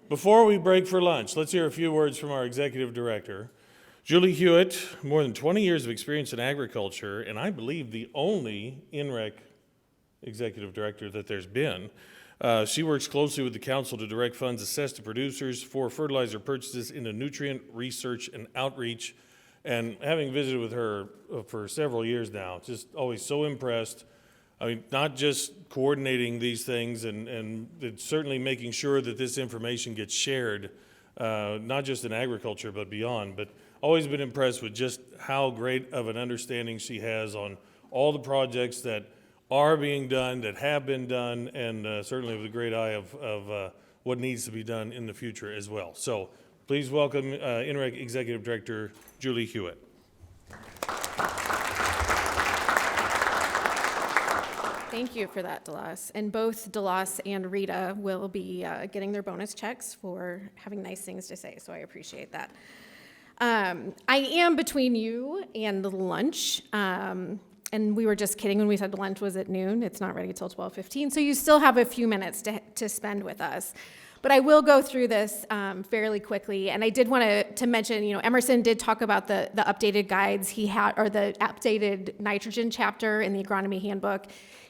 Before we break for lunch, let's hear a few words from our executive director. Julie Hewitt, more than 20 years of experience in agriculture, and I believe the only NREC executive director that there's been. She works closely with the council to direct funds assessed to producers for fertilizer purchases into nutrient research and outreach. And having visited with her for several years now, just always so impressed. I mean, not just coordinating these things and certainly making sure that this information gets shared, not just in agriculture but beyond, but always been impressed with just how great of an understanding she has on all the projects that are being done, that have been done, and certainly with a great eye of what needs to be done in the future as well. So please welcome NREC Executive Director Julie Hewitt. Thank you for that, Delos. And both Delos and Rita will be getting their bonus checks for having nice things to say, so I appreciate that. I am between you and the lunch, and we were just kidding when we said lunch was at noon. It's not ready till 12:15, so you still have a few minutes to spend with us. But I will go through this fairly quickly, and I did want to mention, Emerson did talk about the updated guides he had, or the updated nitrogen chapter in the agronomy handbook,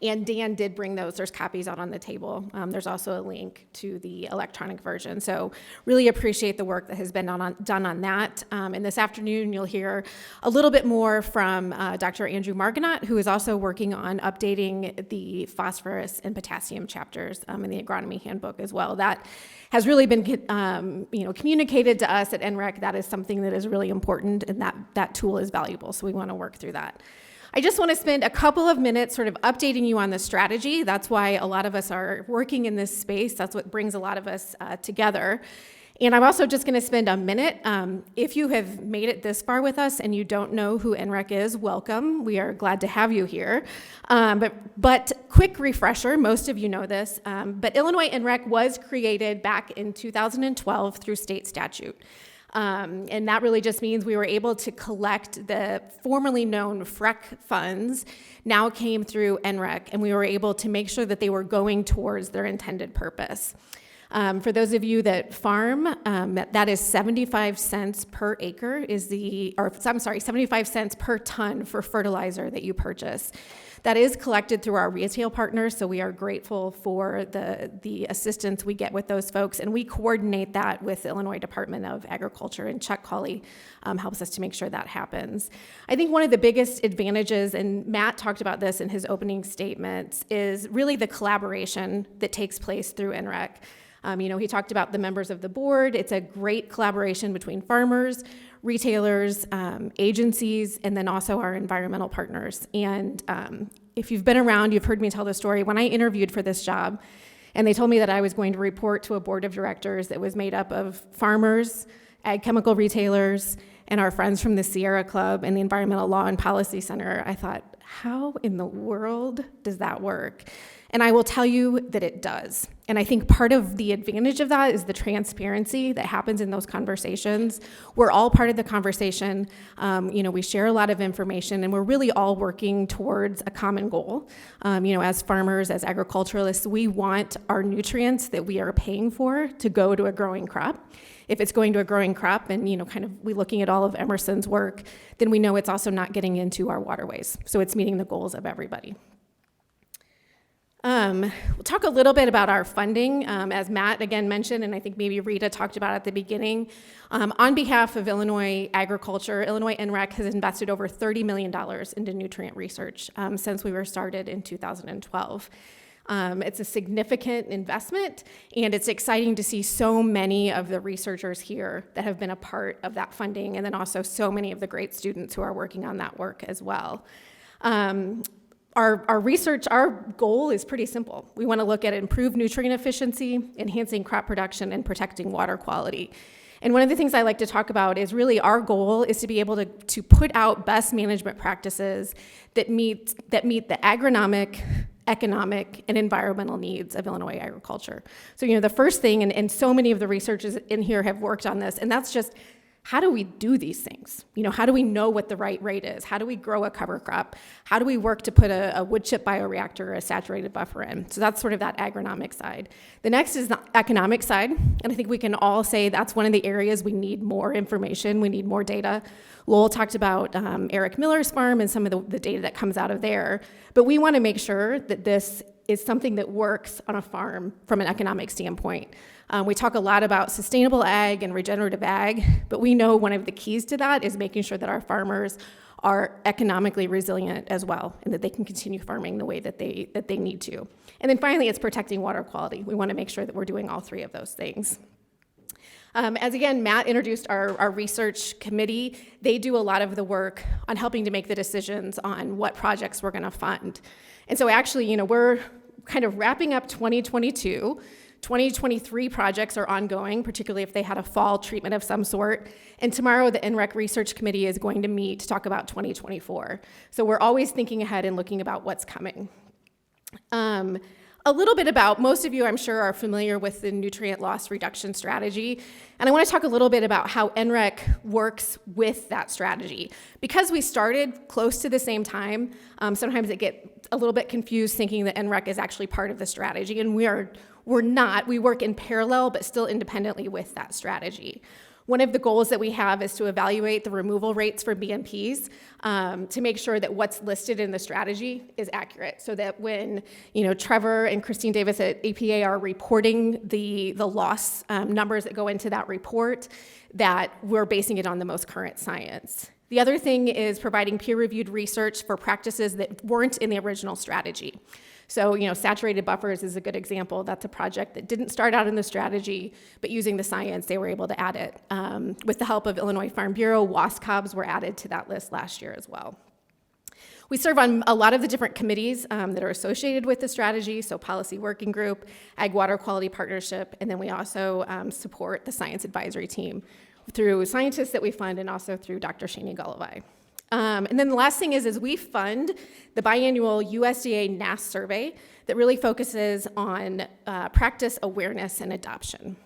and Dan did bring those. There's copies out on the table. There's also a link to the electronic version. So really appreciate the work that has been done on that. And this afternoon, you'll hear a little bit more from Dr. Andrew Margonaut, who is also working on updating the phosphorus and potassium chapters in the agronomy handbook as well. That has really been communicated to us at NREC. That is something that is really important, and that tool is valuable. So we want to work through that. I just want to spend a couple of minutes sort of updating you on the strategy. That's why a lot of us are working in this space. That's what brings a lot of us together. And I'm also just going to spend a minute. If you have made it this far with us and you don't know who NREC is, welcome. We are glad to have you here. But quick refresher, most of you know this, but Illinois NREC was created back in 2012 through state statute. And that really just means we were able to collect the formerly known NREC funds, now came through NREC, and we were able to make sure that they were going towards their intended purpose. For those of you that farm, that is 75 cents per acre 75 cents per ton for fertilizer that you purchase. That is collected through our retail partners, so we are grateful for the assistance we get with those folks, and we coordinate that with the Illinois Department of Agriculture, and Chuck Cawley helps us to make sure that happens. I think one of the biggest advantages, and Matt talked about this in his opening statements, is really the collaboration that takes place through NREC. He talked about the members of the board. It's a great collaboration between farmers, retailers, agencies, and then also our environmental partners. And if you've been around, you've heard me tell the story. When I interviewed for this job, and they told me that I was going to report to a board of directors that was made up of farmers, ag chemical retailers, and our friends from the Sierra Club and the Environmental Law and Policy Center, I thought, how in the world does that work? And I will tell you that it does. And I think part of the advantage of that is the transparency that happens in those conversations. We're all part of the conversation. We share a lot of information, and we're really all working towards a common goal. As farmers, as agriculturalists, we want our nutrients that we are paying for to go to a growing crop. If it's going to a growing crop and, we're looking at all of Emerson's work, then we know it's also not getting into our waterways. So it's meeting the goals of everybody. We'll talk a little bit about our funding, as Matt again mentioned, and I think maybe Rita talked about at the beginning. On behalf of Illinois agriculture, Illinois NREC has invested over $30 million into nutrient research since we were started in 2012. It's a significant investment, and it's exciting to see so many of the researchers here that have been a part of that funding, and then also so many of the great students who are working on that work as well. Our goal is pretty simple. We want to look at improved nutrient efficiency, enhancing crop production, and protecting water quality. And one of the things I like to talk about is really our goal is to be able to put out best management practices that meet the agronomic, economic, and environmental needs of Illinois agriculture. So, the first thing, and so many of the researchers in here have worked on this, and that's just how do we do these things? How do we know what the right rate is? How do we grow a cover crop? How do we work to put a wood chip bioreactor or a saturated buffer in? So that's sort of that agronomic side. The next is the economic side, and I think we can all say that's one of the areas we need more information, we need more data. Lowell talked about Eric Miller's farm and some of the data that comes out of there, but we want to make sure that this is something that works on a farm from an economic standpoint. We talk a lot about sustainable ag and regenerative ag, but we know one of the keys to that is making sure that our farmers are economically resilient as well, and that they can continue farming the way that they need to. And then finally, it's protecting water quality. We want to make sure that we're doing all three of those things. As again, Matt introduced our research committee, they do a lot of the work on helping to make the decisions on what projects we're going to fund. And so actually, we're kind of wrapping up 2022. 2023 projects are ongoing, particularly if they had a fall treatment of some sort. And tomorrow, the NREC Research Committee is going to meet to talk about 2024. So we're always thinking ahead and looking about what's coming. A little bit about, most of you I'm sure are familiar with the nutrient loss reduction strategy, and I want to talk a little bit about how NREC works with that strategy. Because we started close to the same time, sometimes it gets a little bit confused thinking that NREC is actually part of the strategy, and we're not. We work in parallel, but still independently with that strategy. One of the goals that we have is to evaluate the removal rates for BMPs to make sure that what's listed in the strategy is accurate, so that when Trevor and Christine Davis at EPA are reporting the loss numbers that go into that report, that we're basing it on the most current science. The other thing is providing peer-reviewed research for practices that weren't in the original strategy. So, saturated buffers is a good example. That's a project that didn't start out in the strategy, but using the science, they were able to add it. With the help of Illinois Farm Bureau, wasp cobs were added to that list last year as well. We serve on a lot of the different committees that are associated with the strategy, so Policy Working Group, Ag Water Quality Partnership, and then we also support the Science Advisory Team through scientists that we fund and also through Dr. Shani Gullavai. And then the last thing is we fund the biannual USDA NASS survey that really focuses on practice awareness and adoption.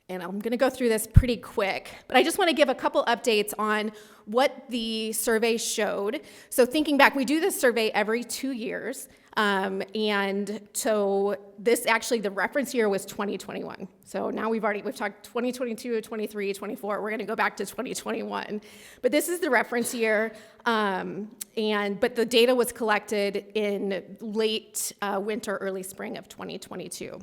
And I'm going to go through this pretty quick, but I just want to give a couple updates on what the survey showed. So thinking back, we do this survey every 2 years. And so this actually, the reference year was 2021. So now we've talked 2022, 23, 24. We're going to go back to 2021. But this is the reference year. But the data was collected in late winter, early spring of 2022.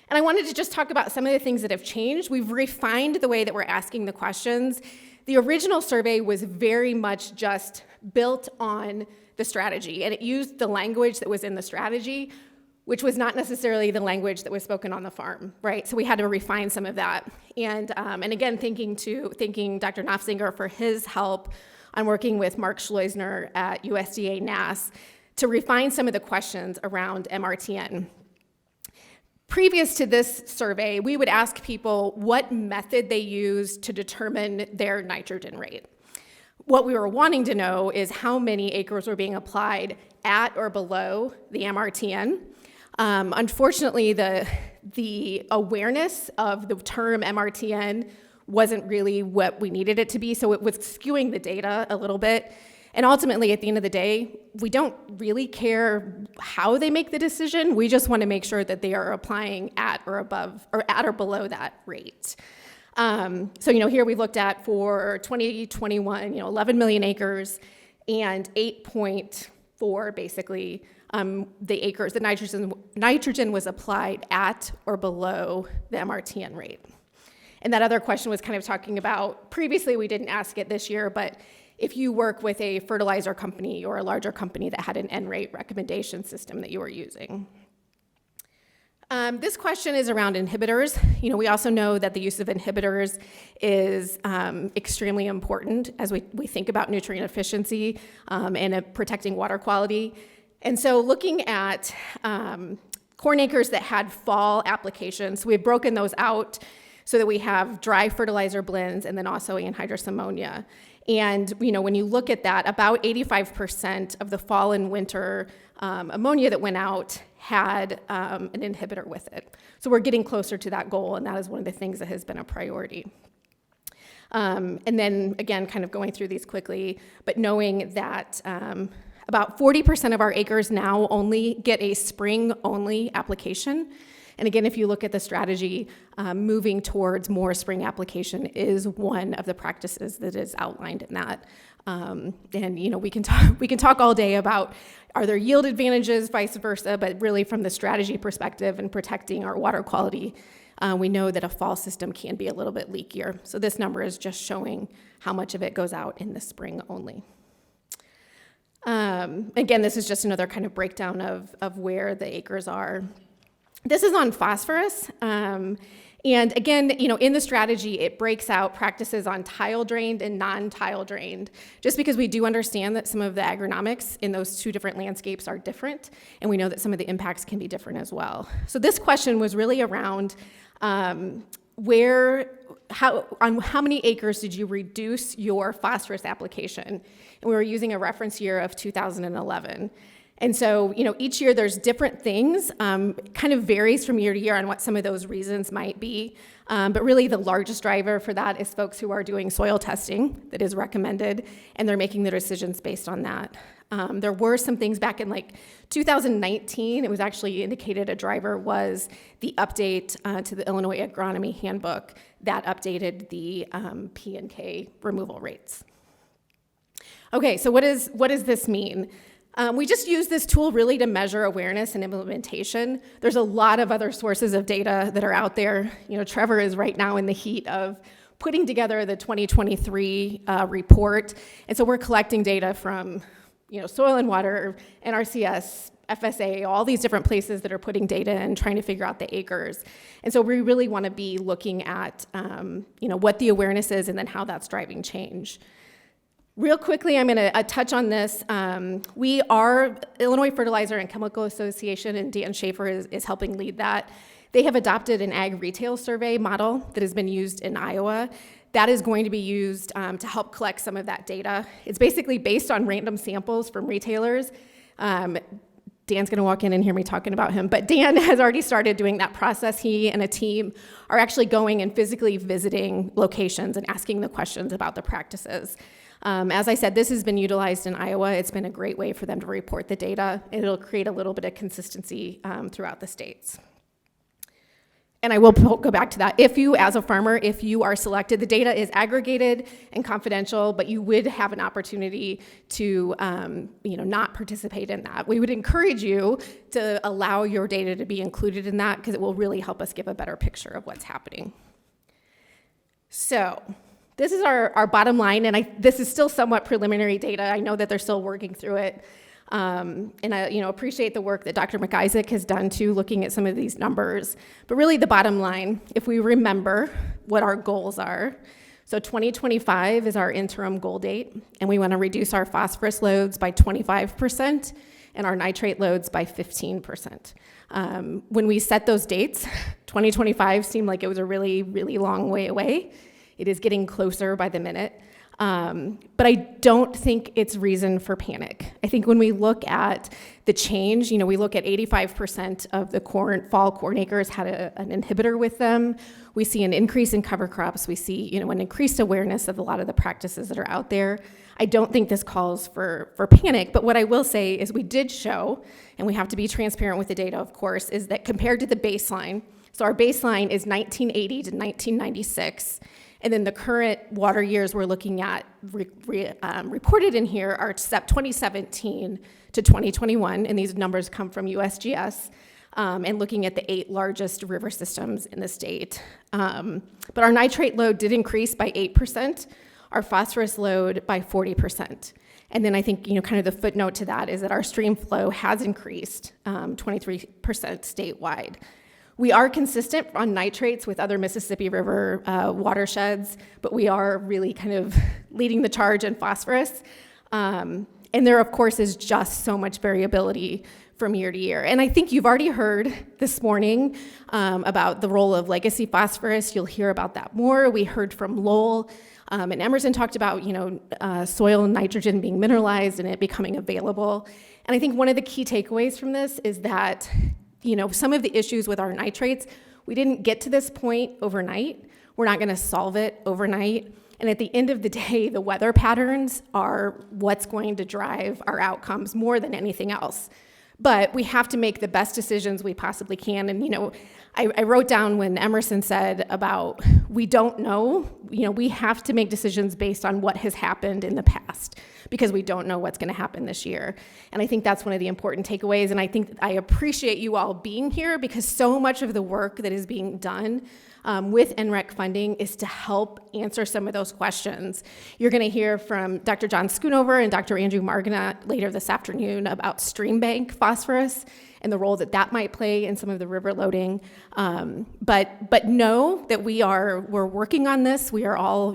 And I wanted to just talk about some of the things that have changed. We've refined the way that we're asking the questions. The original survey was very much just built on the strategy, and it used the language that was in the strategy, which was not necessarily the language that was spoken on the farm, right? So we had to refine some of that. And again, thanking Dr. Knopfsinger for his help on working with Mark Schleusner at USDA NASS to refine some of the questions around MRTN. Previous to this survey, we would ask people what method they used to determine their nitrogen rate. What we were wanting to know is how many acres were being applied at or below the MRTN. Unfortunately, the awareness of the term MRTN wasn't really what we needed it to be, so it was skewing the data a little bit. And ultimately, at the end of the day, we don't really care how they make the decision. We just want to make sure that they are applying at or above, or at or below that rate. So here we looked at for 2021, 11 million acres and 8.4 basically the acres, the nitrogen was applied at or below the MRTN rate. And that other question was kind of talking about, previously we didn't ask it this year, but if you work with a fertilizer company or a larger company that had an NREC recommendation system that you were using. This question is around inhibitors. We also know that the use of inhibitors is extremely important as we think about nutrient efficiency and protecting water quality. And so looking at corn acres that had fall applications, we've broken those out so that we have dry fertilizer blends and then also anhydrous ammonia. And when you look at that, about 85% of the fall and winter ammonia that went out had an inhibitor with it. So we're getting closer to that goal, and that is one of the things that has been a priority. And then, again, kind of going through these quickly, but knowing that about 40% of our acres now only get a spring-only application. And again, if you look at the strategy, moving towards more spring application is one of the practices that is outlined in that. And we can talk all day about are there yield advantages, vice versa, but really from the strategy perspective and protecting our water quality, we know that a fall system can be a little bit leakier. So this number is just showing how much of it goes out in the spring only. Again, this is just another kind of breakdown of where the acres are. This is on phosphorus. And again, in the strategy, it breaks out practices on tile drained and non-tile drained, just because we do understand that some of the agronomics in those two different landscapes are different, and we know that some of the impacts can be different as well. So this question was really around on how many acres did you reduce your phosphorus application? And we were using a reference year of 2011. And so, each year there's different things, kind of varies from year to year on what some of those reasons might be. But really the largest driver for that is folks who are doing soil testing that is recommended, and they're making their decisions based on that. There were some things back in 2019, it was actually indicated a driver was the update to the Illinois Agronomy Handbook that updated the P&K removal rates. Okay, so what does this mean? We just use this tool really to measure awareness and implementation. There's a lot of other sources of data that are out there. Trevor is right now in the heat of putting together the 2023 report. And so we're collecting data from, Soil and Water, NRCS, FSA, all these different places that are putting data and trying to figure out the acres. And so we really want to be looking at, what the awareness is and then how that's driving change. Real quickly, I'm going to touch on this. We are Illinois Fertilizer and Chemical Association, and Dan Schaefer is helping lead that. They have adopted an ag retail survey model that has been used in Iowa. That is going to be used to help collect some of that data. It's basically based on random samples from retailers. Dan's going to walk in and hear me talking about him, but Dan has already started doing that process. He and a team are actually going and physically visiting locations and asking the questions about the practices. As I said, this has been utilized in Iowa. It's been a great way for them to report the data. It'll create a little bit of consistency throughout the states. And I will go back to that. If you, as a farmer, if you are selected, the data is aggregated and confidential, but you would have an opportunity to not participate in that. We would encourage you to allow your data to be included in that because it will really help us give a better picture of what's happening. So this is our bottom line, and this is still somewhat preliminary data. I know that they're still working through it. And I appreciate the work that Dr. McIsaac has done too, looking at some of these numbers. But really the bottom line, if we remember what our goals are, so 2025 is our interim goal date, and we want to reduce our phosphorus loads by 25% and our nitrate loads by 15%. When we set those dates, 2025 seemed like it was a really, really long way away. It is getting closer by the minute. But I don't think it's reason for panic. I think when we look at the change, we look at 85% of the fall corn acres had an inhibitor with them. We see an increase in cover crops. We see, an increased awareness of a lot of the practices that are out there. I don't think this calls for panic, but what I will say is we did show, and we have to be transparent with the data, of course, is that compared to the baseline, so our baseline is 1980 to 1996, and then the current water years we're looking at reported in here are 2017 to 2021, and these numbers come from USGS, and looking at the 8 largest river systems in the state. But our nitrate load did increase by 8%, our phosphorus load by 40%. And then I think, kind of the footnote to that is that our stream flow has increased 23% statewide. We are consistent on nitrates with other Mississippi River watersheds, but we are really kind of leading the charge in phosphorus. And there, of course, is just so much variability from year to year. And I think you've already heard this morning about the role of legacy phosphorus. You'll hear about that more. We heard from Lowell, and Emerson talked about, soil nitrogen being mineralized and it becoming available. And I think one of the key takeaways from this is that some of the issues with our nitrates, we didn't get to this point overnight. We're not going to solve it overnight. And at the end of the day, the weather patterns are what's going to drive our outcomes more than anything else. But we have to make the best decisions we possibly can. And, I wrote down when Emerson said about we don't know, we have to make decisions based on what has happened in the past because we don't know what's going to happen this year. And I think that's one of the important takeaways. And I think I appreciate you all being here because so much of the work that is being done with NREC funding is to help answer some of those questions. You're going to hear from Dr. John Schoonover and Dr. Andrew Margana later this afternoon about stream bank phosphorus and the role that that might play in some of the river loading. But know that we're working on this. We are all,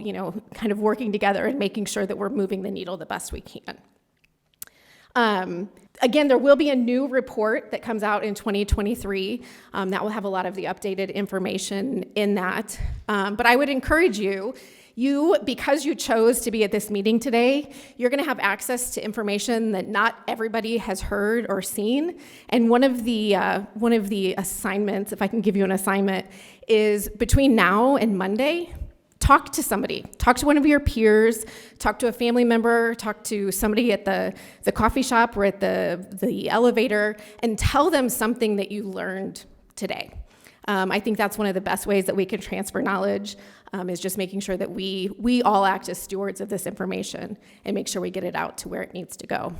kind of working together and making sure that we're moving the needle the best we can. Again, there will be a new report that comes out in 2023 that will have a lot of the updated information in that. But I would encourage you, because you chose to be at this meeting today, you're going to have access to information that not everybody has heard or seen. And one of the assignments, if I can give you an assignment, is between now and Monday, talk to somebody. Talk to one of your peers, talk to a family member, talk to somebody at the coffee shop or at the elevator, and tell them something that you learned today. I think that's one of the best ways that we can transfer knowledge, is just making sure that we all act as stewards of this information and make sure we get it out to where it needs to go.